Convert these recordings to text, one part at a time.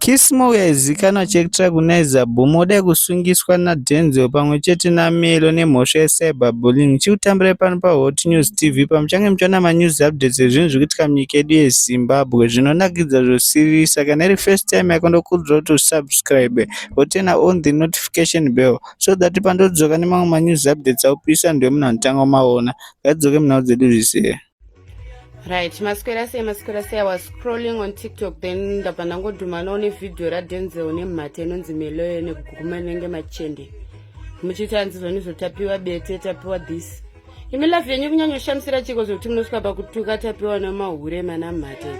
Kismo yazikanwa Czech Track Niza Bomoda kusungiswa naDenzel pamwechete naMelo nemhosva yecyberbullying chikutambira pano paHot News TV pamuchange muchiona manews updates ezvinhu zvirikuitika munyika yedu yeZimbabwe zvinonakidza zvosirisa. Kana iri first time yako ndokurudzira kuti usubscribe wotena on the notification bell so that pandodzoka nemamwe manews updates aupisa ndio munhu anotanga kumaona. Ngadzoke munhau dzedu zvise. Right, maswera say I was scrolling on TikTok then ndapandangodhuma naone video raDenzel nemhate inonzi Melo nekuguma nenge machende. Muchitanzizwa nizotapiwa bete tapiwa this. Imi life yenyu kunyanyoshamsira chiko zvokuti munosvika pakutuka tapiwa namahure mana mhate.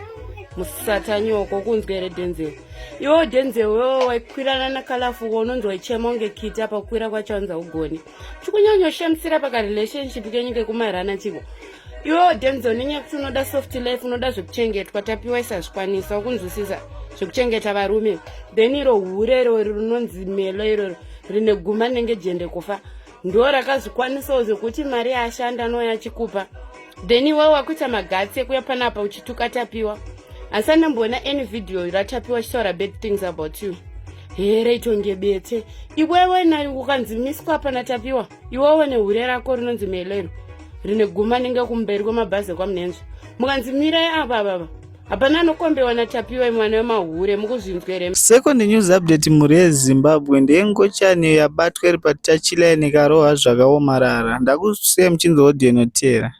Musata nyoko kunzwere Denzel. Yo Denzel yo waikwirana nakalafu unonzi waichema unge kita pakwira kwacho anza ugoni. Chikunyanyoshamsira paka relationship kenyu kekumarana chiko. Yo Denzel ninye kuti unoda soft life unoda zvekuchengetwa tapiwa isazvikwanisa ukunzwisisa zvekuchengeta varume then iro hurero rinonzi Melo iro rine guma nenge jende kufa ndo rakazvikwanisawo zvekuti mari ashanda noya chikupa then iwe wakuita magatsi ekuya panapa uchituka tapiwa asi andambona any video ratapiwa chitaura bad things about you here itonge bete iwewe na ukanzimiswa pana tapiwa iwewe nehure rako rinonzi Melo iro rine guma nenge kumberi kwemabhazi kwamunenzo mukanzimira apa baba hapana nokombewa natapiwa mwana wemahure mukuzvinzwere. Second news update mhuri yeZimbabwe ndeyengochani yabatwa iri patachilai nekarohwa zvakaomarara. Ndakusiya muchinzi audio inotera.